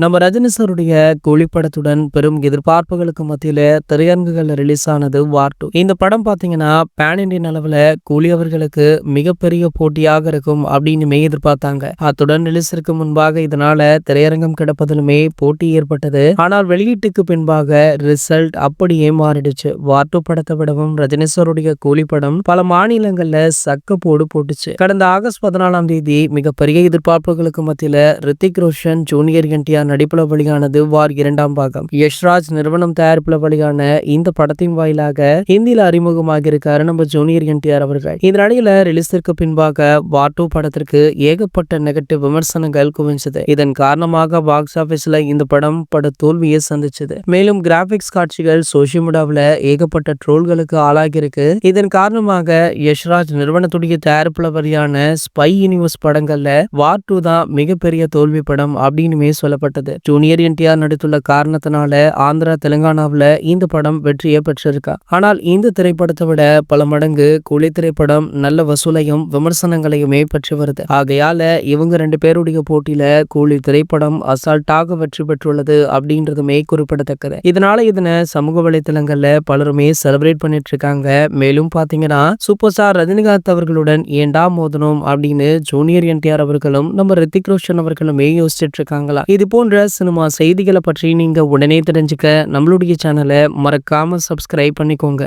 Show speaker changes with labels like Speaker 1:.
Speaker 1: நம்ம ரஜினி சாருடைய கூலி படத்துடன் பெரும் எதிர்பார்ப்புகளுக்கு மத்தியில திரையரங்குகள்ல ரிலீஸ் ஆனது வார் 2. இந்த படம் பாத்தீங்கன்னா பேன் இண்டியன் அளவுல கூலி அவர்களுக்கு மிகப்பெரிய போட்டியாக இருக்கும் அப்படின்னுமே எதிர்பார்த்தாங்க. அத்துடன் ரிலீஸிற்கு முன்பாக இதனால திரையரங்கம் கிடப்பதிலுமே போட்டி ஏற்பட்டது. ஆனால் வெளியீட்டுக்கு பின்பாக ரிசல்ட் அப்படியே மாறிடுச்சு. வார் 2 படத்தை விடவும் ரஜினி சாருடைய கூலி படம் பல மாநிலங்கள்ல சக்க போடு போட்டுச்சு. கடந்த ஆகஸ்ட் 14ஆம் தேதி மிகப்பெரிய எதிர்பார்ப்புகளுக்கு மத்தியில ரித்திக் ரோஷன், ஜூனியர் என்டிஆர் நடிப்புல வெளியானது வார் 2ஆம் பாகம். யஷ்ராஜ் நிறுவனம் தயாரிப்புல வெளியான இந்த படத்தின் வாயிலாக ஹிந்தியில அறிமுகமாக இருக்காரு நம்ம ஜூனியர் என்டிஆர் அவர்கள். இந்த நிலையில ரிலீஸிற்கு பின்பாக வார் 2 படத்திற்கு ஏகப்பட்ட நெகட்டிவ் விமர்சனங்கள் குவிஞ்சது. இதன் காரணமாக பாக்ஸ் ஆபீஸ்ல இந்த படம் பட தோல்வியை சந்திச்சது. மேலும் கிராபிக்ஸ் காட்சிகள் சோசியல் மீடியாவில் ஏகப்பட்ட ட்ரோல்களுக்கு ஆளாகி இருக்கு. இதன் காரணமாக யஷ்ராஜ் நிறுவனத்துடைய தயாரிப்புல வெளியான ஸ்பை யூனிவர்ஸ் படங்கள்ல வார் 2 தான் மிகப்பெரிய தோல்வி படம் அப்படின்னுமே சொல்லப்பட்டது. ஜூனியர் என்டிஆர் நடித்துள்ள காரணத்தினால ஆந்திரா, தெலுங்கானாவில் இந்த படம் வெற்றியை பெற்றிருக்கா. ஆனால் இந்த திரைப்படத்தை விட பல மடங்கு கூலி திரைப்படம் நல்ல வசூலையும் விமர்சனங்களையுமே பெற்று வருது. ஆகையால இவங்க 2 பேருடைய போட்டியில கூலி திரைப்படம் அசால்ட்டாக வெற்றி பெற்றுள்ளது அப்படின்றதுமே குறிப்பிடத்தக்கது. இதனால இதனை சமூக வலைதளங்கள்ல பலருமே செலிப்ரேட் பண்ணிட்டு இருக்காங்க. மேலும் பாத்தீங்கன்னா சூப்பர் ஸ்டார் ரஜினிகாந்த் அவர்களுடன் ஏண்டா மோதணும் அப்படின்னு ஜூனியர் என்டிஆர் அவர்களும் நம்ம ரித்திக் ரோஷன் அவர்களுமே யோசிச்சுட்டு இருக்காங்களா. இது போன்ற சினிமா செய்திகளை பற்றி நீங்க உடனே தெரிஞ்சுக்க நம்மளுடைய சேனலை மறக்காம சப்ஸ்கிரைப் பண்ணிக்கோங்க.